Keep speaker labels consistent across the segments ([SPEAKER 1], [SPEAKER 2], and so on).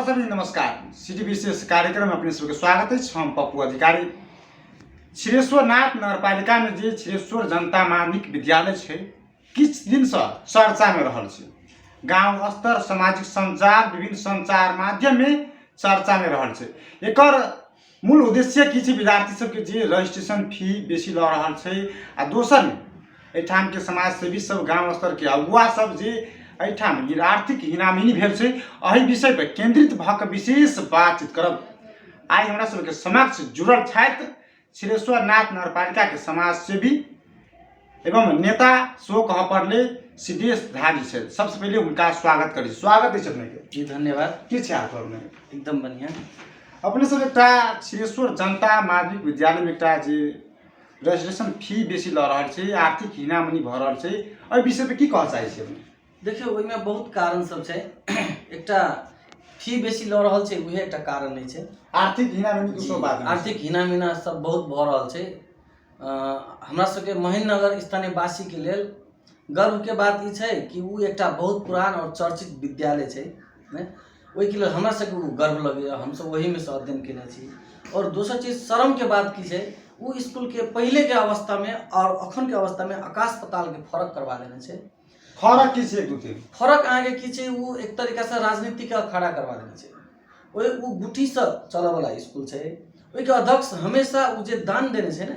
[SPEAKER 1] सभी नमस्कार। सिटी विशेष कार्यक्रम में अपने सबके स्वागत है। हम पप्पू अधिकारी। छिरेश्वरनाथ नगरपालिका में जे छिरेश्वर जनता माध्यमिक विद्यालय है किछ दिन से चर्चा में रहल है। गांव स्तर सामाजिक संचार विभिन्न संचार माध्यम में चर्चा में रहल है। एकर मूल उद्देश्य की छै विद्यार्थी सबके जे रजिस्ट्रेशन फी बेसी ल रहल है आ दोसर में एठाम के समाज सेवी सब गांव स्तर के अगुआ सब जे एठाम आर्थिक हिनामिनी भेल छै एहि विषय पर केंद्रित भ के विशेष बातचीत करब। आई हमरा सबके समक्ष जुड़ल छथि छिरेश्वरनाथ नगरपालिका के समाज सेवी एवं नेता सो कह पड़ले सिद्धेश धारी छै। सबसे पहले उनका स्वागत करी। स्वागत है अपने के।
[SPEAKER 2] जी धन्यवाद।
[SPEAKER 1] की छै आप अपने?
[SPEAKER 2] एकदम बढ़िया।
[SPEAKER 1] अपने सब एकटा छिरेश्वर जनता माध्यमिक विद्यालय में एकटा जे रजिस्ट्रेशन फी बेसी ल रहल छै आर्थिक हिनामिनी भ रहल छै एहि विषय पे की कह चाहै छै?
[SPEAKER 2] देखियो ओहि में बहुत कारण सब छै। एकटा फी बेसी ल रहल छै उहे एकटा कारण नहीं छै।
[SPEAKER 1] आर्थिक हिनामिनी दोसर बात
[SPEAKER 2] आर्थिक हिनामिना सब बहुत भ रहल छै। हमरा सबके महेंद्रनगर स्थानीय वासी के लेल गर्व के बात ई छै कि उ एकटा बहुत पुरान और चर्चित विद्यालय छै ने। ओहि के लेल हमरा सबके गर्व लगैया। हम सब वही में से अध्ययन केने छी। और दोसर चीज शर्म के बात की छै उ स्कूल के पहले के अवस्था में और अखन के अवस्था में आकाश पाताल के फर्क करवा देने छै।
[SPEAKER 1] फरक की छै? दू तीन
[SPEAKER 2] फरक आगे की छै उ एक तरीका से राजनीति का अखाड़ा करवा देने छै। ओए उ गुठी से चले वाला स्कूल छै। ओइ के अध्यक्ष हमेशा उ जे दान देने छै ने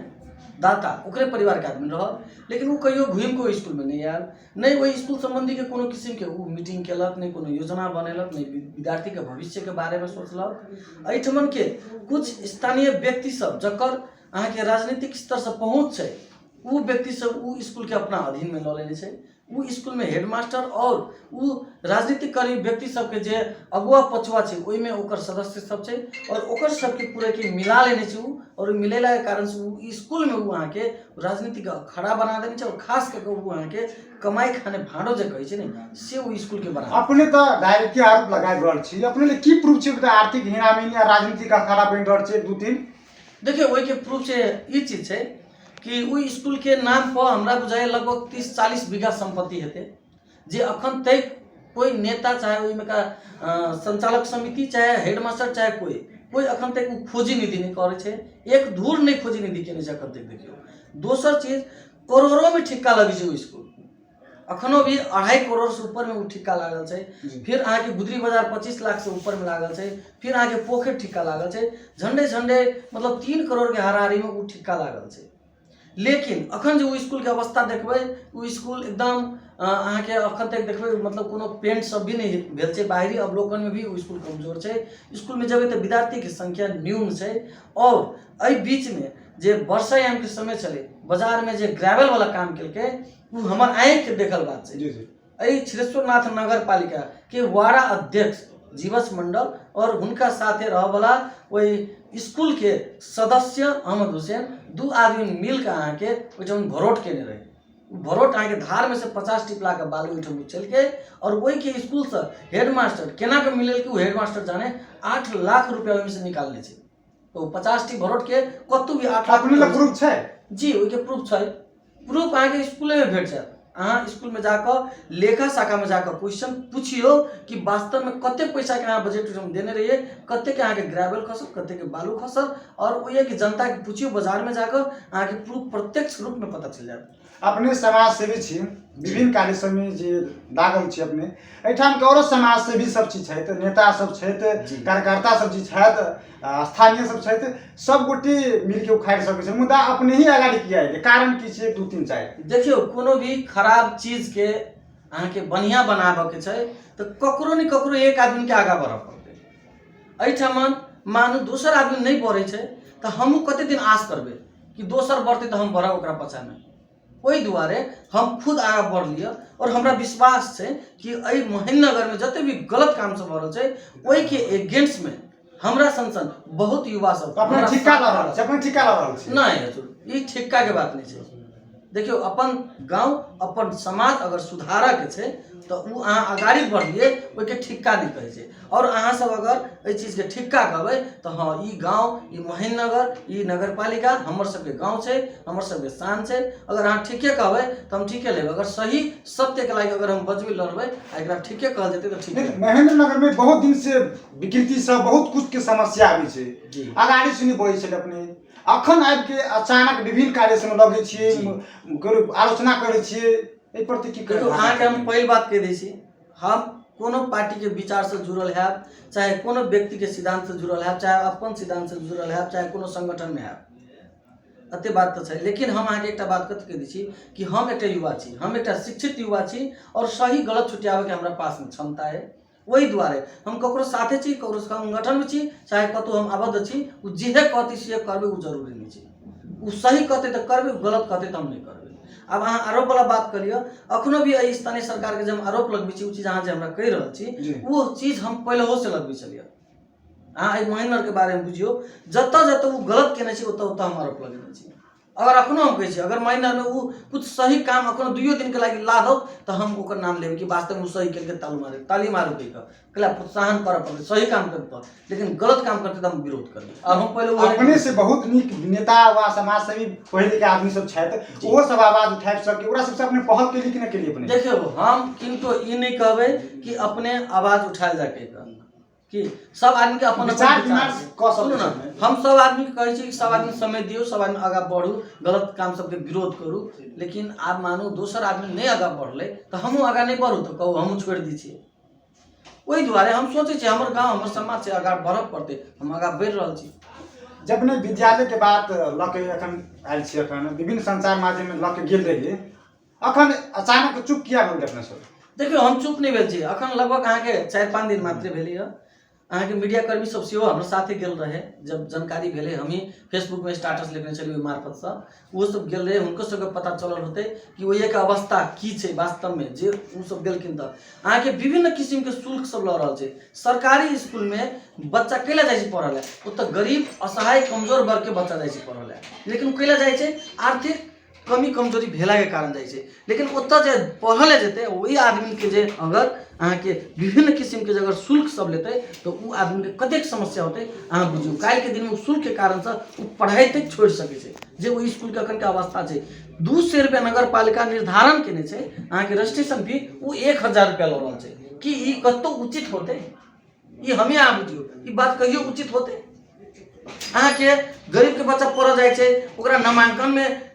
[SPEAKER 2] दाता ओकरे परिवार के आदमी रहल, लेकिन उ कहियो घुम के स्कूल में नहीं आयल, नहीं वही स्कूल संबंधी के कोनो किस्म के उ मीटिंग केलक, नहीं कोनो योजना बनेलक, नहीं विद्यार्थी के भविष्य के बारे में सोचलक। एठमन के कुछ स्थानीय व्यक्ति सब जकर अहाँ के राजनीतिक स्तर से पहुंच छै उ व्यक्ति सब उ स्कूल के अपना अधीन में ल लेने छै। उ स्कूल में हेडमास्टर और उ राजनीतिक करी व्यक्ति सब के जे अगुआ पछुआ छै ओइ में ओकर सदस्य सब छै और ओकर सब के पूरे के मिला लेने छै उ। और मिलेला के कारण से उ स्कूल में उ अहाँ के राजनीतिक खड़ा बना देने छै और खास करके उ अहाँ के कमाई खाने भाड़ो जे कहै छै ने से उ स्कूल के बना।
[SPEAKER 1] अपने तो डायरेक्ट आरोप लगा रहल छी। अपने ले की प्रूफ छै आर्थिक हिनामिनी आ राजनीतिक खड़ा बनि रहल छै? दू तीन
[SPEAKER 2] देखिए ओइ के प्रूफ से ई चीज छै कि उ स्कूल के नाम पर हमरा बुझाय लगभग 30-40 बीघा संपत्ति हेते जे अखन तक कोई नेता चाहे ओइ में का संचालक समिति चाहे हेडमास्टर चाहे कोई अखन तक खोजी निधि नहीं करे छै। एक धूर नहीं खोजी निधि केने छै अखन तक। देखियो दोसर चीज करोड़ों में ठिक्का लगी छै स्कूल। अखनो भी 2.5 करोड़ से ऊपर में उ ठिक्का लागल छै। फिर अहाँ के गुदरी बाजार 25 लाख से ऊपर में लागल छै। फिर अहाँ के पोखर ठिक्का लागल छै। झंडे झंडे मतलब 3 करोड़ के हाराहारी में उ ठिक्का लागल छै। लेकिन अखन जो स्कूल के अवस्था देखबे उ स्कूल एकदम अहाँ के अखन तक देखबे मतलब कोनो पेंट सब भी नहीं भेल छै। बाहरी अवलोकन में भी उ स्कूल कमजोर छै। स्कूल में जब विद्यार्थी के संख्या न्यून छै और एहि बीच में जे वर्षायाम के समय चले बाजार में जे ग्रेवल वाला काम केलके उ हमर आंख के देखल बात छै। एहि छिरेश्वरनाथ नगर पालिका के वार्ड अध्यक्ष जीवस मंडल और उनका साथे रह वाला वही स्कूल के सदस्य अहमद हुसैन दू आदमी मिल के अहाँ के ओइठम भरोट केने रहे। भरोट अहाँ के धार में से 50 टिपला के बालू ओइठम उछल के और वही के स्कूल से हेडमास्टर केना के मिलल कि उ हेडमास्टर जाने 8 लाख रुपया ओइ में से निकालने छै। तो 50 टी भरोट के कतौ भी 8 लाख
[SPEAKER 1] अपने प्रूफ छै? जी
[SPEAKER 2] ओइ के प्रूफ छै। प्रूफ अहाँ के स्कूल में भेट जात। अहाँ स्कूल में जाकर लेखा शाखा में जाकर क्वेश्चन पूछियो कि वास्तव में कते पैसा के अहाँ बजट देने रहिए, कते के अहाँ के ग्रेवल खसल, कते के बालू खसल, और वही कि जनता के पूछियो बाजार में जाकर अहाँ के प्रूफ प्रत्यक्ष रूप में पता चल जाए।
[SPEAKER 1] अपने समाज सेवी छी, विभिन्न कार्य सब में जे लागल छी। अपने एठाम के और समाज सेवी सब छी छै, नेता सब छै, कार्यकर्ता सब जी छै, स्थानीय सब छै, सब गोटे मिल के उखाड़ सके छै। मुद्दा अपने ही आगाड़ी किया है कारण की छै? 2-3 चाहे
[SPEAKER 2] देखियो कोनो भी खराब चीज के अहाँ के बढ़िया बनाबे के छै तो ककरो नहीं ककरो एक आदमी के आगा बढ़ पड़ते। एठमन मानू दोसर आदमी नहीं बढ़े छै तो हमहू कते दिन आस करबे कि दोसर बढ़ते तो हम बढ़ब ओकरा पछा में। ओहि दुआरे हम खुद आगा बढ़ लिया और हमरा विश्वास है कि एहि महेंद्रनगर में जते भी गलत काम सब हो रहा है ओहि के अगेंस्ट में हमरा संसन बहुत युवा सब
[SPEAKER 1] अपना ठिक्का ला रहल छै। अपना ठिक्का ला रहल छै?
[SPEAKER 2] नहीं हजुर ई ठिक्का के बात नहीं छै। देखियो अपन गांव अपन समाज अगर सुधारा के छै तो उ अहाँ अगाड़ी बढ़िए ओके ठिक्का नहीं कहै छै। और अहाँ सब अगर एहि चीज के ठिक्का कहबै तो हाँ ई गांव ई महेंद्रनगर ई नगरपालिका हमर सबके गांव छै, हमर सबके शान छै। अगर अहाँ ठीके कहबै तो हम ठीके लेबै, अगर सही सत्य के लागि अगर हम बजबै लड़बै आ एकरा ठीके कहल जेतै तो ठीक है।
[SPEAKER 1] महेंद्रनगर में बहुत दिन से विकृति सब बहुत कुछ के समस्या आबै छै,
[SPEAKER 2] जी।
[SPEAKER 1] अगाड़ी सुनी बोलै छलै अपने, अखन आबि के अचानक विभिन्न कार्य से लगे छियै, आलोचना करै छियै, एहि प्रति की
[SPEAKER 2] देखो अहाँ के हम पहिल बात कह दै छी, हम कोनो पार्टी के विचार से जुड़ल है, चाहे कोनो व्यक्ति के सिद्धांत से जुड़ल है, चाहे अपन सिद्धांत से जुड़ल है, चाहे कोनो संगठन में है, अते बात तो है। लेकिन हम अहाँ के एक बात कह दै छी कि हम एक युवा छी, हम एक शिक्षित युवा छी और सही गलत छुटियावे के हमरा पास में क्षमता है। वही द्वारे हम ककरो साथे छी, ककरो संगठन में छी, चाहे कतौ हम आबद्ध छी, उ जेहे कहती से करबे उ जरूरी नहीं छै। उ सही कहते तो करबे, गलत कहते तो हम नहीं करबे। अब अहाँ आरोप वाला बात करियो, अखनो भी स्थानीय सरकार के जब आरोप लगबे छी, उ चीज अहाँ जे हमरा कहि रहल छी वो चीज हम पहले हो से लगबे छलिए। अहाँ एहि महेंद्र के बारे में बुझियो, जतऽ जतऽ वो गलत केने छी ओतऽ ओतऽ हम आरोप लगेने छी। अगर अखनो हम कहै छी अगर महेंद्र में वो कुछ सही काम अखनो 2 दिन के लागि ला दो तो हम ओकर नाम लेबै कि वास्तव में सही करके ताली मारू कहि कला प्रोत्साहन करऽ पड़तै, सही काम करतै। लेकिन गलत काम करतै तो हम विरोध करबै। और हम पहले
[SPEAKER 1] अपने से बहुत नीक नेता वा समाज सेवी पहले के आदमी सब छथि, वो सब आवाज उठाबि सके, ओकरा सबसे अपने पहल केली कि नहीं केली अपने?
[SPEAKER 2] देखियो हम किनको ई नहीं कहबै कि अपने आवाज उठायल जाके कि सब आदमी के अपन
[SPEAKER 1] विचार विमर्श क
[SPEAKER 2] सुनू ना, हम सब आदमी के कहै छी कि सब आदमी समय दियो, सब आदमी आगा बढ़ू, गलत काम सबके विरोध करू। लेकिन आब मानू दोसर आदमी नहीं आगा बढ़ले तो हमहूँ आगा नहीं बढ़ू तो कहू हमहूँ छोड़ दी छियै। ओहि दुआरे हम सोचे छी हमर गांव हमर समाज से आगा बढ़ब पड़ते, हम आगा बढ़ रहल छी।
[SPEAKER 1] जब ने विद्यालय के बात लके अखन आयल छी, अखन विभिन्न संचार माध्यम में लके गेल रहिए, अखन अचानक चुप किया भेल अपने सब?
[SPEAKER 2] देखियो हम चुप नहीं भेल छी, अखन लगभग अहाँ के 4-5 दिन मात्र भेलै है। अहाँ के मीडिया कर्मी सब सेहो हमरा साथे गेल रहे, जब जानकारी भेले हम ही फेसबुक में स्टेटस लिखने छलिए ओहि मार्फत से, वो सब गेल रहे, हुनको सबके पता चलल होते कि ओहि के अवस्था की छै वास्तव में, जे उ सब गेलखिन त अहाँ के विभिन्न किस्म के शुल्क सब ल रहल छै। सरकारी स्कूल में बच्चा कैला जाइ छै पढ़ल है, ओतऽ गरीब असहाय कमजोर वर्ग के बच्चा जाइ छै पढ़ल है, लेकिन कैला जाइ छै आर्थिक कमी कमजोरी भेला के कारण जाइ छै। लेकिन ओतऽ जे पढ़ले जेतै वही आदमी के जे अगर अहाँ के विभिन्न किस्म के अगर शुल्क सब लेते तो उ आदमी के कतेक समस्या होते अहाँ बुझियो। काल के दिन में शुल्क के कारण से उ पढ़ाई तक छोड़ सके छै, जे वो स्कूल के अखन के अवस्था छै। 200 रुपया नगर पालिका निर्धारण केने छै अहाँ के रजिस्ट्रेशन फी, उ 1000 रुपया ल रहल छै। कि ई कतो उचित होते? ई हमें अहाँ बुझियो, ई बात कहियो उचित होते? अहाँ के गरीब के बच्चा पढ़ जाए छै, ओकरा नामांकन में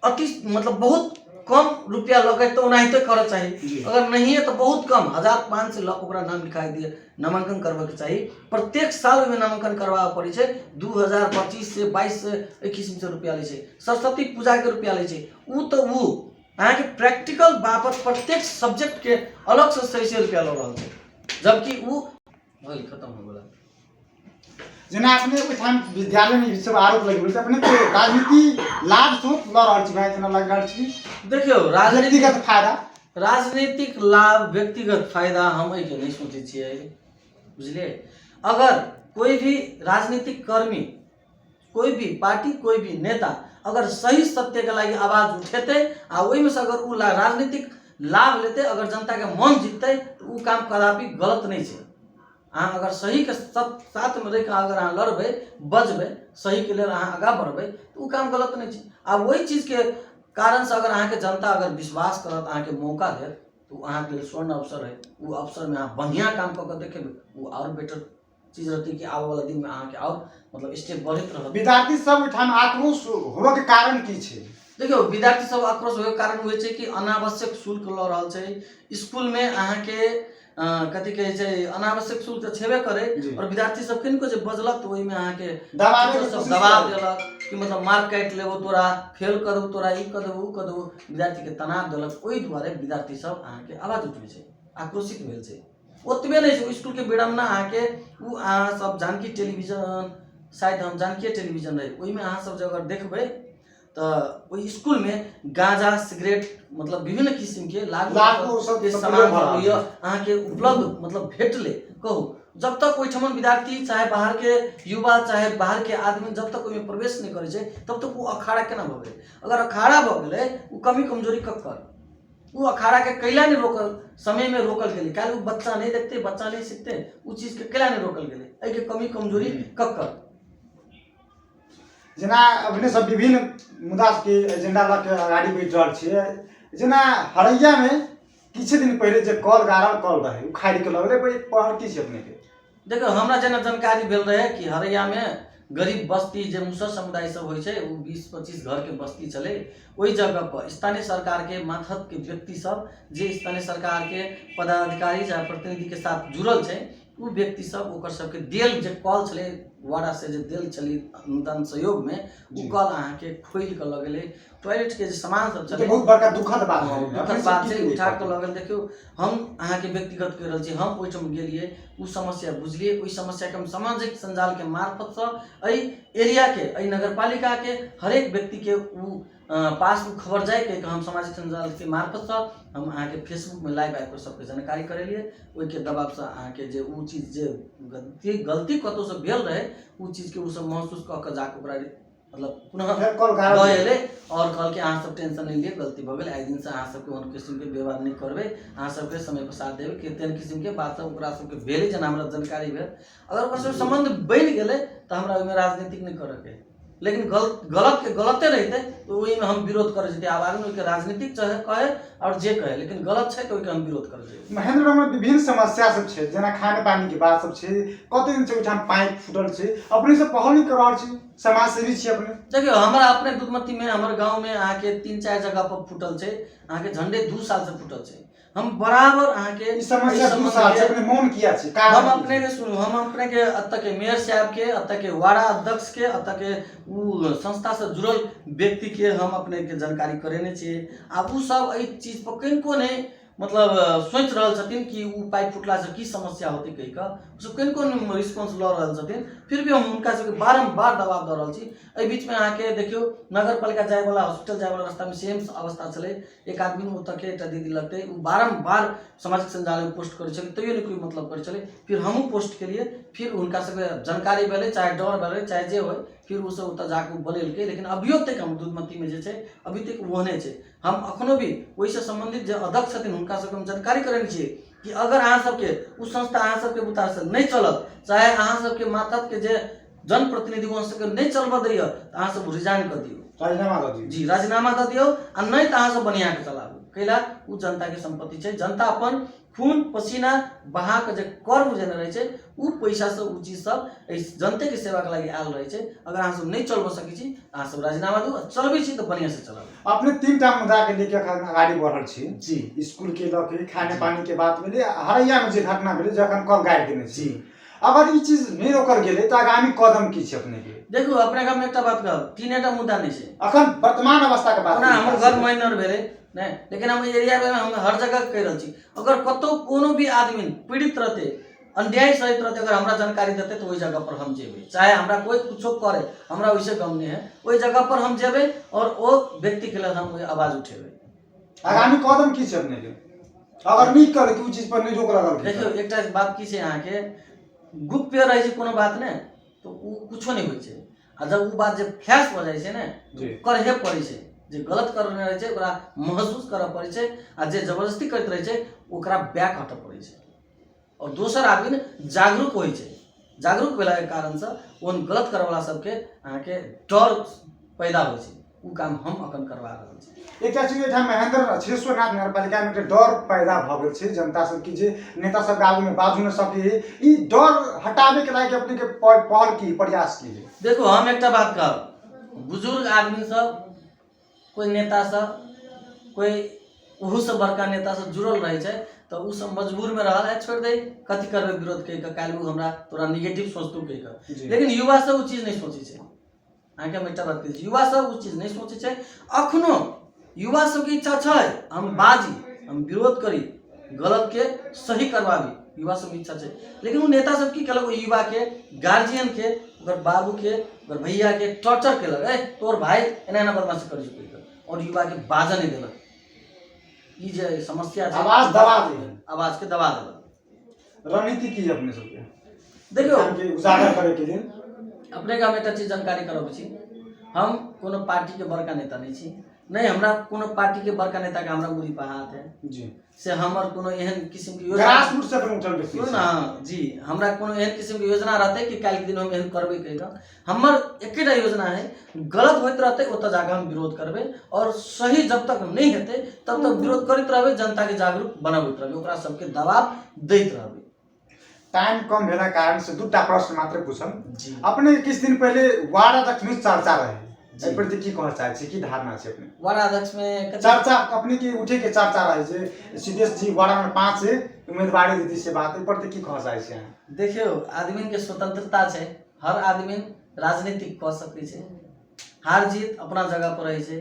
[SPEAKER 2] अति मतलब बहुत कम रुपया लगे तो ओनाहिते करऽ चाहिए, अगर नहीं है तो बहुत कम 1000-500 लाख ओकरा नाम लिखाई दिए, नामांकन करबे के चाहिए। प्रत्येक साल में नामांकन करवाबे पड़े छै, 2025 से 22 से 21 से रुपया ले छै, सरस्वती पूजा के रुपया ले छै। उ तो उ अहाँ के प्रैक्टिकल बाबत प्रत्येक सब्जेक्ट के अलग से 600 रुपया ल रहल छै, जबकि उ खत्म हो गेल।
[SPEAKER 1] जेना अपने ओहिठाम विद्यालय में ई सब आरोप लगे अपने तो राजनीति लाभ स्रोत ल रहल छी भाई, जेना लग रहल छी।
[SPEAKER 2] देखियो
[SPEAKER 1] व्यक्तिगत फायदा,
[SPEAKER 2] राजनीतिक लाभ व्यक्तिगत फायदा हम के नहीं सोचे छियै, बुझलिए। अगर कोई भी राजनीतिक कर्मी, कोई भी पार्टी, कोई भी नेता अगर सही सत्य के लागि आवाज उठेते आ ओहि में से अगर उ राजनीतिक लाभ लेते, अगर जनता के मन जीतते तो उ काम कदापि गलत नहीं छै। अहाँ अगर सही के साथ में रह अगर अहाँ लड़बे बजबे, सही के लिए अहाँ आगा बढ़बे तो उ काम गलत नहीं छै। अब वही चीज के कारण से अगर अहाँ के जनता अगर विश्वास करत, अहाँ के मौका दे तो अहाँ के स्वर्ण अवसर है, वो अवसर में अहाँ बढ़िया काम कर देखेबे, वो और बेटर चीज रहती कि आवे वाला दिन में अहाँ के और मतलब स्टेप बढ़त रहत।
[SPEAKER 1] विद्यार्थी सब ओहिठाम आक्रोश होबे के कारण की छै? देखियो
[SPEAKER 2] विद्यार्थी सब आक्रोश होबे के कारण होय छै कि अनावश्यक शुल्क ल रहल छै स्कूल में। अहाँ के कथी कहे छै अनावश्यक शुल्क तो छेबे करे, और विद्यार्थी सब किनको जे बजलक तो ओहि में अहाँ के दबाव देलक कि मतलब मार काट लेबो, तोरा फेल करू, तोरा ई कर देबो उ कर देबो, विद्यार्थी के तनाव देलक। ओहि दुआरे विद्यार्थी सब अहाँ के आवाज उठबे छै, आक्रोशित भेल छै। ओतबे नहीं छै, स्कूल के विडम्बना अहाँ के उ अहाँ सब जानकी टेलीविजन, शायद हम जानकी टेलीविजन रहे, ओहि में अहाँ सब अगर देखबे तो वही स्कूल में गांजा सिगरेट मतलब विभिन्न किस्म के लागू सामान अहाँ के उपलब्ध मतलब भेटले। कहू जब तक ओहिठमन विद्यार्थी चाहे बाहर के युवा चाहे बाहर के आदमी जब तक ओहिमे प्रवेश नहीं करे छै तब तक वो अखाड़ा केना भ गेलै? अगर अखाड़ा भ गेलै उ कमी कमजोरी ककर? वो अखाड़ा के कैला नहीं रोकल, समय में रोकल गेलै, काहे वो बच्चा नहीं देखते, बच्चा नहीं सीखते, वो चीज के कैला नहीं रोकल गेलै, एहि के कमी कमजोरी कक्कर।
[SPEAKER 1] जेना अपने सब विभिन्न मुद्दा के एजेंडा लऽ के आगाड़ी बढ़ि रहल छियै। जेना हरैया में किछु दिन पहले जे कल गाड़ल कल रहे उखाड़ि के लगले पहल की छै अपने के?
[SPEAKER 2] देखो हमरा जेना जानकारी भेल रहे कि हरैया में गरीब बस्ती जे मुसर समुदाय सब होइ छै, वो 20-25 घर के बस्ती चले, ओहि जगह पर स्थानीय सरकार के माथत के व्यक्ति सब जे स्थानीय सरकार के पदाधिकारी चाहे प्रतिनिधि के साथ जुड़ल छै, उ व्यक्ति सब ओकर सबके देल जे कल छले वाड़ा से जे देल छली अनुदान सहयोग में, उ कल अहाँ के खोल के लगले, टॉयलेट के जे सामान सब छले,
[SPEAKER 1] बहुत बड़का दुखद बात है।
[SPEAKER 2] दुखद बात छै, उठा के लगल। देखियो हम अहाँ के व्यक्तिगत कह रहल छी, हम ओइठम गेलिए, उ समस्या बुझलिए, ओइ समस्या के हम सामाजिक संजाल के मार्फत से एहि एरिया के, एहि नगरपालिका के हरेक व्यक्ति के उ पास में खबर जाए के हम सामाजिक संजाल के मार्फत से हम अहाँ के फेसबुक में लाइव आबि सबके जानकारी करेलिए। ओहि के दबाव से अहाँ के जे उ चीज जे गलती कतौ से भेल रहे, उ चीज के उ सब महसूस क के जाके ओकरा मतलब पुनः गए और कहल के अहाँ सब टेंशन नहीं लिए, गलती भ गेल, आइ दिन से अहाँ सबके ओहन किस्म के व्यवहार नहीं करबे, अहाँ सबके समय पर साथ देबे के तेन किस्म के बात सब ओकरा सबके भेले जेना हमरा जानकारी भेल। अगर ओकर सब संबंध बन गेले तो हमरा ओइमे राजनीतिक नहीं करे के, लेकिन गलत के गलते रहते तो वही में हम विरोध करे जेते। आब आगे के राजनीतिक चाहे कहे और जे कहे, लेकिन गलत छै तो ओके हम विरोध करे जेते।
[SPEAKER 1] महेंद्र में विभिन्न समस्या सब छै, जेना खाने पानी के बात सब छै, कते दिन से ओठाम पाइप फूटल छै, अपने से पहल नहीं कर रहल छी, समाज सेवी छी अपने।
[SPEAKER 2] देखियो हमरा अपने दुधमती में हमर गांव में अहाँ के 3-4 जगह पर फूटल छै, अहाँ के झंडे 2 साल से फूटल छै। हम बराबर अहाँ के
[SPEAKER 1] इस समस्या 2 साल से अपने मौन किया छै,
[SPEAKER 2] हम अपने के सुनू, हम अपने के अत के मेयर साहब के, अत के वार्ड अध्यक्ष के, अत के उ संस्था से जुड़ल व्यक्ति के हम अपने के जानकारी करेने छियै। आब उ सब एहि चीज पर किनको नहीं मतलब सोच रहल छथिन कि उ पाइप फुटला से की समस्या होती कहि का, उ सब किनको रिस्पांस ल रहल छथिन। फिर भी हम उनका सबके बारंबार दबाव द रहल छी। एहि बीच में अहाँ के देखियो नगरपालिका जाय वाला हॉस्पिटल जाय वाला रास्ता में सेम अवस्था चले, एक आदमी ओतऽ के एकटा दीदी लगते, उ बारंबार सामाजिक संजाल में पोस्ट करे छले, तैयो नहीं कोई मतलब करे छले। फिर हमहू पोस्ट केलिए, फिर उनका सबके जानकारी भेले, चाहे डर भेले चाहे जे होय, फिर उ सब ओतऽ जाके बनेलकै। लेकिन अभियो तक हम दुधमती में जे छै अभी तक ओहने छै। हम अखनो भी ओहि से संबंधित जे अध्यक्ष छथिन हुनका सबके हम जानकारी करेने छियै कि अगर अहाँ सबके उ संस्था अहाँ सबके बुतार से नहीं चलत, चाहे अहाँ सबके मातहत के जे जनप्रतिनिधि वहाँ सबके नहीं चलबऽ दैय, तो अहाँ सब रिजाइन कर दियौ,
[SPEAKER 1] राजीनामा दऽ दियौ।
[SPEAKER 2] जी राजीनामा दऽ दियौ, आ नहीं तो अहाँ सब बढ़िया के चलाबू। कैला उ जनता के संपत्ति छै, जनता अपन खून पसीना बहा के जे कर जेने रहे छै, उ पैसा से उ चीज सब जनते के सेवा के लागि आयल रहे छै। अगर अहाँ सब नहीं चलबऽ सकै छी, अहाँ सब राजीनामा दू, चलबै छी तो बढ़िया से चलाबू।
[SPEAKER 1] अपने 3टा मुद्दा के लेके आगाड़ी बढ़ल छी
[SPEAKER 2] जी।
[SPEAKER 1] स्कूल के लऽ के, खाने पानी के बात भेलै, हरैया में जे घटना भेलै जखन कल गाड़ि देने छी, अगर ई चीज नहीं रोकल गेलै तो आगामी कदम की छै अपने के?
[SPEAKER 2] देखो अपने का एकटा बात कहब, 3टा मुद्दा नहीं छै
[SPEAKER 1] अखन वर्तमान अवस्था के बात
[SPEAKER 2] ना। हमर घर माइनर भेले नहीं, लेकिन हम एरिया में हम हर जगह कह रहल छी, अगर कतौ कोनो भी आदमी पीड़ित रहते, अन्याय सहित रहते, अगर हमरा जानकारी देते तो वही जगह पर हम जेबे, चाहे हमरा कोई कुछो करे, हमरा वैसे गम नहीं है, वही जगह पर हम जेबे और वो व्यक्ति के लिए हम आवाज उठेबे।
[SPEAKER 1] आगामी कदम की छै अपने के अगर नहीं करे कि उ चीज पर नहीं रोक लगल?
[SPEAKER 2] देखियो एकटा बात की छै, अहाँ के गुप्त रहे छै कोनो बात ने तो उ कुछो नहीं होय छै, आ जब उ बात जब फ्लैश हो जाय छै ने करहे पड़े छै। जे गलत करने रहे छै ओकरा महसूस करऽ पड़े छै, आ जे जबरदस्ती करैत रहे छै ओकरा बैक हटऽ पड़े छै, और दोसर आदमी जागरूक होइ छै। जागरूक भेला के कारण से ओन गलत करे वाला सबके अहाँ के डर पैदा होइ छै, उ काम हम अखन करवा रहल छी।
[SPEAKER 1] एकटा चीज एठाम महेंद्र छिरेश्वरनाथ नगरपालिका में डर पैदा भ गेल छै जनता सब की, जे नेता सब आगू में बाजू न सके, ई डर हटावे के लागि अपने के पहल की प्रयास की?
[SPEAKER 2] देखो हम एकटा बात कहब, बुजुर्ग आदमी सब कोई नेता सब कोई ओहू से बड़का नेता से जुड़ल रहे छै, तो उ सब मजबूर में रहल है, छोड़ दे कथी करबे विरोध कहि के, काल्हि हमरा तोरा निगेटिव सोचतू कहि के। लेकिन युवा सब उ चीज नहीं सोचे छै। अहाँ के हम एकटा बात कहै छी, युवा सब उ चीज नहीं सोचे छै। अखनो युवा सब के इच्छा छै हम बाजी, हम विरोध करी, गलत के सही करवाबी, युवा सब इच्छा छै। लेकिन उ नेता सब की केलक, युवा के गार्जियन के, ओकर बाबू के, ओकर भैया के टॉर्चर केलक, ए तोर भाई एना एना बदमाशी करै छै, और युवा के बाजा नहीं देलक। ई जे समस्या छै,
[SPEAKER 1] आवाज दबा दे,
[SPEAKER 2] आवाज के दबा देलक।
[SPEAKER 1] रणनीति की अपने सबके
[SPEAKER 2] देखियो
[SPEAKER 1] उजागर करे के लेल
[SPEAKER 2] अपने का हम एकटा चीज जानकारी करब छी, हम कोनो पार्टी के बड़का नेता नहीं छी, नहीं हमरा कोनो पार्टी के बड़का नेता के हमरा मुरी पर हाथ है
[SPEAKER 1] जी
[SPEAKER 2] से हमर कोनो एहन किस्म के योजना
[SPEAKER 1] ग्रास रूट से अपन उठल व्यक्ति
[SPEAKER 2] सुन ना जी हमरा कोनो एहन किस्म के योजना रहते कि काल के दिन हम एहन करबे कहिगा हमर एकेटा योजना है गलत होइत रहते ओतऽ जाके हम विरोध करबे और सही जब तक नहीं हेते तब तक विरोध करते रहबे जनता के जागरूक बनाबैत रहबे ओकरा सबके दबाव दैत रहबे।
[SPEAKER 1] टाइम कम भेला कारण से दूटा प्रश्न मात्र पूछम
[SPEAKER 2] जी
[SPEAKER 1] अपने किछ दिन पहले वार्ड अध्यक्ष में चर्चा रहे एहि प्रति की कहना चाहे छी की धारणा छै अपने
[SPEAKER 2] वार्ड अध्यक्ष में
[SPEAKER 1] चर्चा अपने की उठे के चर्चा रहे जे सिद्धेश जी वार्ड नंबर 5 से उम्मीदवारी दीदी से बात एहि प्रति की कहना चाहे छी अहाँ
[SPEAKER 2] देखियो आदमी के स्वतंत्रता छै हर आदमी राजनीतिक कऽ सकै छै हार जीत अपना जगह पर रहे छै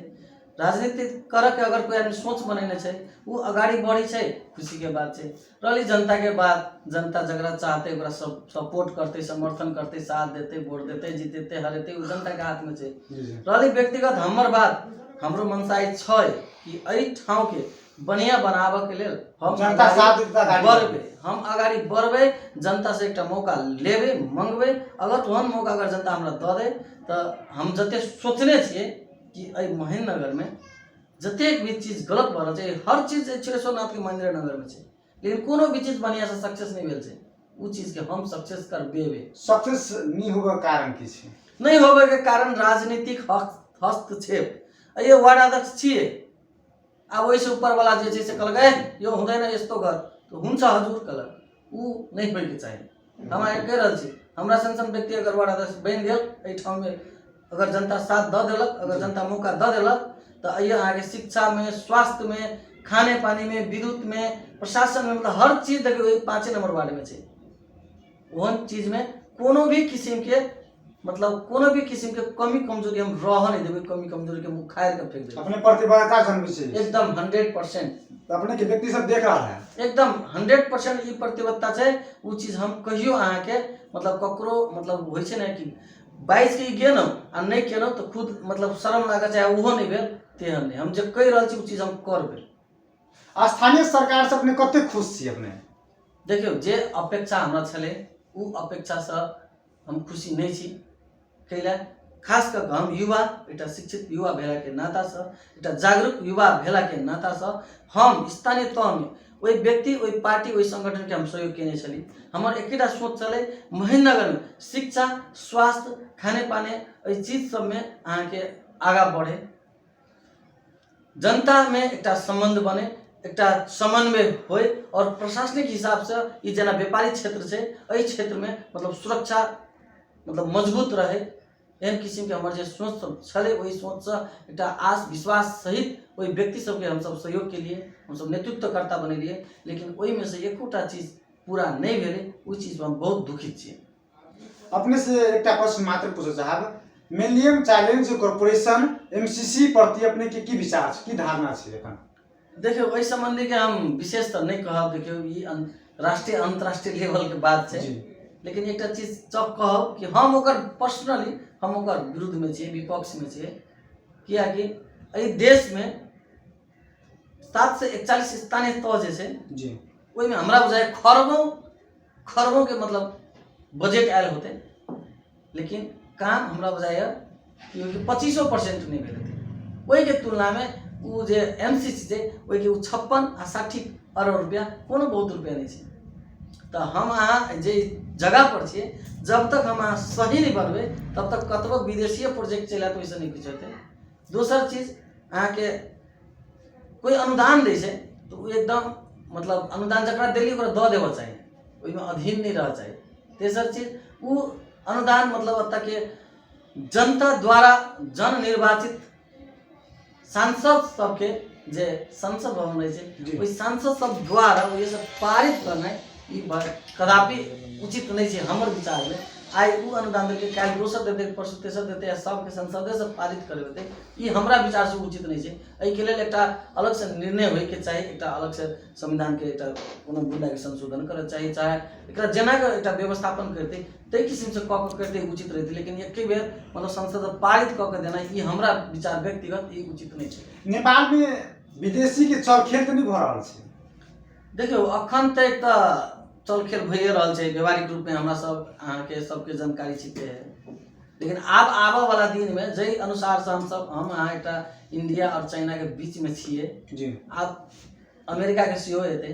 [SPEAKER 2] राजनीति करऽ के अगर कोई आदमी सोच बनेने छै वो अगाड़ी बढ़ी छै खुशी के बात छै रहली जनता के बात जनता जगरा चाहते ओकरा सब सपोर्ट करते समर्थन करते साथ देते वोट देते जीतेते हरेते वो जनता के हाथ में छै रहली व्यक्तिगत हमर बात हमरो मनसाई छै कि एहि ठाव के बढ़िया बनाबे के लेल हम
[SPEAKER 1] जनता साथ देता
[SPEAKER 2] बढ़बे हम अगाड़ी बढ़बे जनता से एकटा मौका लेबे मंगबे अगर ओहन मौका अगर जनता हमरा दऽ दे तऽ हम जते सोचने छियै कि एहि महेंद्रनगर में जतेक भी चीज गलत भऽ रहल छै हर चीज छिरेश्वरनाथ के महेंद्रनगर में छै लेकिन कोनो भी चीज बढ़िया से सक्सेस नहीं भेल छै उ चीज के हम सक्सेस करबेबे
[SPEAKER 1] सक्सेस नहीं होबे कारण की छै
[SPEAKER 2] नहीं होबे के कारण राजनीतिक हस्तक्षेप ये वार्ड अध्यक्ष छियै अब ओइसे ऊपर वाला जे छै से कहलकै यो हुँदैन यस्तो घर तो हुन्छ हजुर कहलक उ नहीं होय के चाही हमरा कहि रहल छी हमरा सन व्यक्ति अगर वार्ड अध्यक्ष बनि गेल एहि ठाम में अगर जनता साथ दऽ देलक अगर जनता मौका दऽ देलक तो अइया अहाँ के शिक्षा में स्वास्थ्य में खाने पानी में विद्युत में प्रशासन में मतलब हर चीज देखियो 5 नंबर वार्ड में छै ओहन चीज में कोनो भी किस्म के मतलब कोनो भी किस्म के कमी कमजोरी हम रह नहीं देबे कमी कमजोरी के मुंह खायर के फेंक देबे
[SPEAKER 1] अपने प्रतिबद्धता जन्मी छै
[SPEAKER 2] एकदम 100%
[SPEAKER 1] अपने के व्यक्ति सब देख रहा है
[SPEAKER 2] एकदम 100% ई प्रतिबद्धता छै उ चीज हम कहियो अहाँ के मतलब ककरो मतलब होय छै ना कि 22 के गेनो आ नहीं केनो तो खुद मतलब शर्म लागे चाहे ओहो नहीं भेल तेहन नहीं हम जे कहि रहल छी उ चीज हम करबे।
[SPEAKER 1] स्थानीय सरकार से अपने कते खुश छी अपने
[SPEAKER 2] देखियो जे अपेक्षा हमरा छले उ अपेक्षा से हम खुशी नहीं छी कैला खास कर हम युवा एकटा शिक्षित युवा भेला के नाता से एकटा जागरूक युवा भेला के नाता से हम स्थानीय तह में ओई व्यक्ति ओई पार्टी ओई संगठन के हम सहयोग केने छली हमर एकेटा सोच चले महेंद्रनगर में शिक्षा स्वास्थ्य खाने पाने एहि चीज सब में अहाँ के आगा बढ़े जनता में एकटा संबंध बने एकटा समन्वय होय और प्रशासनिक हिसाब से ई जना व्यापारिक क्षेत्र छै एहि क्षेत्र में मतलब सुरक्षा मतलब मजबूत रहे एहन किस्म के हमर जे सोच सब छले ओहि सोच से एकटा आस विश्वास सहित ओहि व्यक्ति सबके हम सब सहयोग के लिए हम सब नेतृत्वकर्ता बनेलिए लेकिन ओहि में से एकोटा चीज पूरा नहीं भेले ओ चीज हम बहुत दुखित छी।
[SPEAKER 1] अपने से एकटा प्रश्न मात्र पूछे चाहब मिलियम चैलेंज कॉर्पोरेशन एमसीसी प्रति अपने के की विचार छै की धारणा छै एखन
[SPEAKER 2] देखियो ओहि संबंधी के हम विशेष तो नहीं कहब देखियो ई राष्ट्रीय अंतर्राष्ट्रीय लेवल के बात छै लेकिन एकटा चीज चक कहब कि हम ओकर पर्सनली हम ओकर विरुद्ध में छियै विपक्ष में छियै किया कि एहि देश में 7 से 41 स्थानीय तह जे छै जी ओहि में हमरा बुझाय खरबों के मतलब बजट आयल होते लेकिन काम हमरा बुझाय कि 25% नहीं भेल हेतै ओहि के तुलना में उ जे एमसीसी छै ओहि के 56 आ 60 अरब रुपया कोनो बहुत रुपया नहीं छै तो हम अहाँ जे जगह पर छियै जब तक हम अहाँ सही नहीं बनबे तब तक कतबो विदेशीय प्रोजेक्ट चलत वैसे नहीं कुछ होते। दोसर चीज अहाँ के कोई अनुदान दै छै तो एकदम मतलब अनुदान जकरा देली ओकरा दऽ देबऽ चाही ओहि में अधीन नहीं रह चाही। तेसर चीज उ अनुदान मतलब अतः के जनता द्वारा जन निर्वाचित सांसद सबके जे संसद भवन रहे छै ओहि सांसद सब द्वारा ये सब पारित करना ई कदापि उचित नहीं है हमर विचार में आई उ अनुदान देके काल दोसर देते परसों तेसर देते सबके संसदे से पारित करबेते ई हमरा विचार से उचित नहीं है। एहि के लेल एकटा अलग से निर्णय होय के चाही एकटा अलग से संविधान के एकटा कोनो मुद्दा के संशोधन करे चाही चाहे एकरा जेना के एकटा व्यवस्थापन करते तै किस्म से कऽ के करते उचित रहते लेकिन एके बेर मतलब संसद पारित कऽ के देना ई हमरा विचार व्यक्तिगत ई उचित नहीं है।
[SPEAKER 1] नेपाल में विदेशी के चलखेल तो नहीं भ रहल छै
[SPEAKER 2] देखियो अखन तक तऽ चलखेल भइए रहल छै व्यवहारिक रूप में हमरा सब अहाँ के सबके जानकारी छिके है लेकिन अब आबऽ वाला दिन में जै अनुसार से हम अहाँ एकटा इंडिया और चाइना के बीच में छिए
[SPEAKER 1] जी
[SPEAKER 2] आब अमेरिका के सेहो हेतै,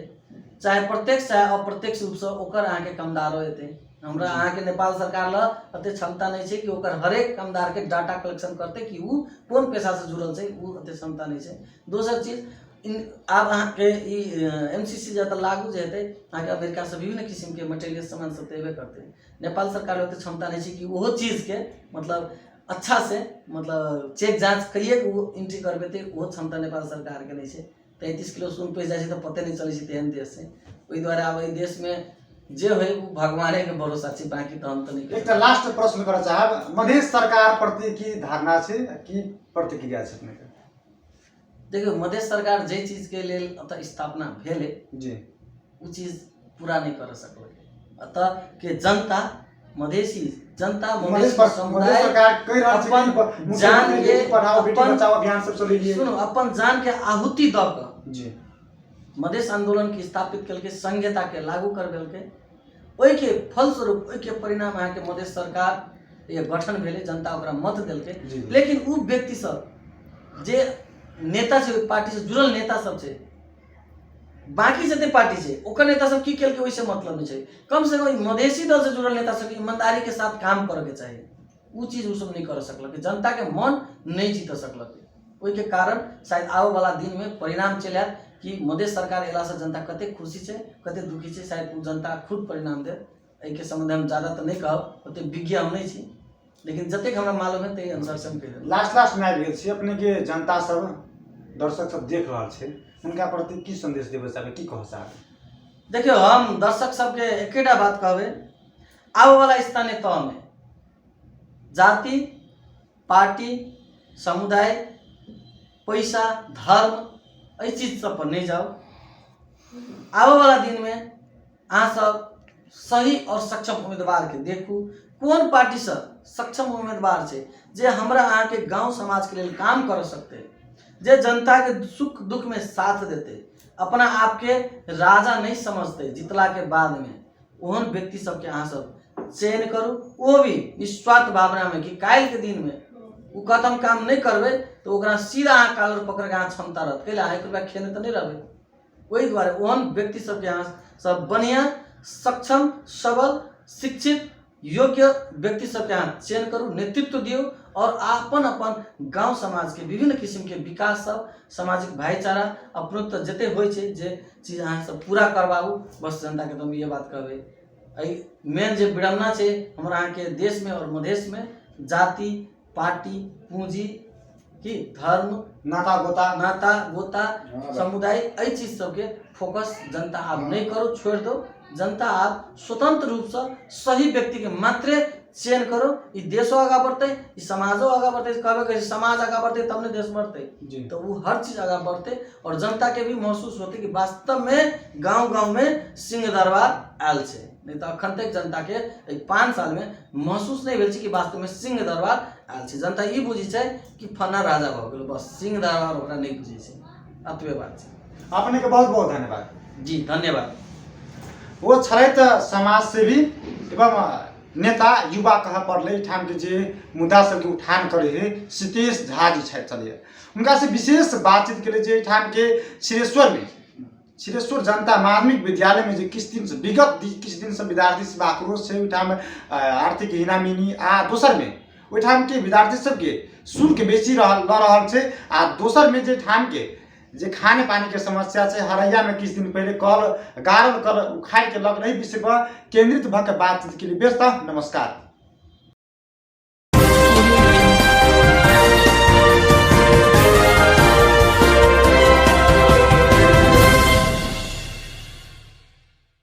[SPEAKER 2] चाहे प्रत्यक्ष चाहे अप्रत्यक्ष रूप से ओकर अहाँ के कामदारो हेतै। हमरा अहाँ के नेपाल सरकार ल अते क्षमता नहीं छै कि ओकर हरेक कामदार के डाटा कलेक्शन करते कि उ कोन पेशा से जुड़ल छै, उ अते क्षमता नहीं छै। दोसर चीज आब अहाँ के एमसीसी जब लागू जे हेतै अहाँ के अमेरिका से विभिन्न किस्म के मटेरियल सामान सब देबे करते। नेपाल सरकार ओते क्षमता नहीं छै कि ओहो चीज के मतलब अच्छा से मतलब चेक जांच करिए के वो एंट्री करबेते, वो क्षमता नेपाल सरकार के नहीं छै। 33 किलो सुन पैसा छै तो पते नहीं चलै छै तेहन देश छै। ओहि द्वारे आब एहि देश में जे होय वो भगवाने के भरोसा छै, बाकी तो हम तो नहीं।
[SPEAKER 1] एक लास्ट प्रश्न करना चाहब, मधेश सरकार प्रति की धारणा छै, की प्रतिक्रिया छै अपने के?
[SPEAKER 2] देखियो मधेश सरकार जे चीज के लेल अतः स्थापना भेले
[SPEAKER 1] जी
[SPEAKER 2] वो चीज पूरा नहीं कर सकल। अतः के जनता मधेसी जनता मधेसी समुदाय अपन जान के
[SPEAKER 1] पढ़ाओ बेटी बचाओ अभियान सब चलेलिए,
[SPEAKER 2] सुनो अपन जान के आहुति द के
[SPEAKER 1] जी
[SPEAKER 2] मधेश आंदोलन के स्थापित करके संहिता के लागू कर देलके। ओहि के फलस्वरूप ओहि के परिणाम अहाँ के मधेश सरकार ये गठन भेले, जनता ओकरा मत देलके। लेकिन उ व्यक्ति सब जे नेता छै पार्टी से जुड़ल नेता सब छै, बाकी जते पार्टी छै ओकर नेता सब की केलके ओइसे मतलब नहीं छै। कम से कम मधेसी दल से जुड़ल नेता सब ईमानदारी के साथ काम करे के चाहिए, उ चीज उ सब नहीं कर सकलक, जनता के मन नहीं जीत सकलक। ओहि के कारण शायद आबऽ वाला दिन में परिणाम चल आयत कि मधेश सरकार एला से जनता कते खुशी छै कते दुखी छै, शायद उ जनता खुद परिणाम दे। एहि के संबंध में हम ज्यादा तो नहीं कहब, ओते विज्ञ हम नहीं छी, लेकिन जतेक हमरा मालूम है तै अनुसार से हम कह देब।
[SPEAKER 1] लास्ट में आबि गेल छी अपने के जनता सब दर्शक सब देख रहल छै, उनका प्रति की संदेश देबे चाहबे, की कह चाहबे?
[SPEAKER 2] देखियो हम दर्शक सबके एकेटा बात कहबे, आबऽ वाला स्थानीय तह में जाति पार्टी समुदाय पैसा धर्म एहि चीज सब पर नहीं जाओ। आबऽ वाला दिन में अहाँ सब सही और सक्षम उम्मीदवार के देखू, कौन पार्टी से सक्षम उम्मीदवार छै जे हमरा अहाँ के गांव समाज के लिए काम कर सकते, जे जनता के सुख दुख में साथ देते, अपना आप के राजा नहीं समझते जितला के बाद में, ओहन व्यक्ति सबके अहाँ सब चयन करू। वो भी निस्वार्थ भावना में कि काल के दिन में वो कदम काम नहीं करबे तो ओकरा सीधा अहाँ कालर पकड़ के अहाँ क्षमता रहत कैले अहाँ 1 रुपया खेने तो नहीं रहबे। वही द्वारे ओहन व्यक्ति सबके अहाँ सब बढ़िया सक्षम सबल शिक्षित योग्य व्यक्ति सबके अहाँ चयन करू, नेतृत्व दियो और अपन अपन गांव समाज के विभिन्न किस्म के विकास सब सामाजिक भाईचारा अपनत्व जते होय छै जे चीज अहाँ सब पूरा करवाऊ। बस जनता के तो हम ये बात कहबे। मेन जे विडम्बना छै हमरा अहाँ के देश में और मधेश में जाति पार्टी पूंजी की धर्म नाता गोता समुदाय एहि चीज सबके फोकस जनता आप नहीं करो, छोड़ दो। जनता आप स्वतंत्र रूप से सही व्यक्ति के मात्रे चयन करो, ई देशो आगा बढ़ते, ई समाजो आगा बढ़ते। कहबे समाज आगा बढ़ते तब ने देश बढ़ते, तो वो हर चीज आगा बढ़ते और जनता के भी महसूस होते कि वास्तव में गांव गांव में सिंह दरबार आयल छै। नहीं तो अखन तक जनता के 5 साल में महसूस नहीं भेल छै कि वास्तव में सिंह दरबार आयल छै। जनता ई बुझी छै कि फन्ना राजा भ गेल, बस सिंह दरबार ओकरा नहीं बुझी छै। अतबे बात छै।
[SPEAKER 1] अपने के बहुत बहुत धन्यवाद।
[SPEAKER 2] जी धन्यवाद।
[SPEAKER 1] वो छलैथ समाज सेवी एवं नेता युवा कह पड़ले ठाम के जे मुद्दा सबके उठान करे है सितेश झा जी चलिए, उनका से विशेष बातचीत के लिए जे ठाम के छिरेश्वर जनता माध्यमिक विद्यालय में जे किस दिन से विगत किस दिन से विद्यार्थी सब आक्रोश है, ठाम आर्थिक हिनामिनी आ दोसर में ओहि ठाम के विद्यार्थी सबके शुल्क बेसी ल रहल छै, आ दोसर में जे ठाम के जे खाने पानी के समस्या है, हरैया में किस दिन पहले कल गारल कल उखाड़ के लग रही विषय पर केंद्रित भर के बातचीत के लिए व्यस्त। नमस्कार।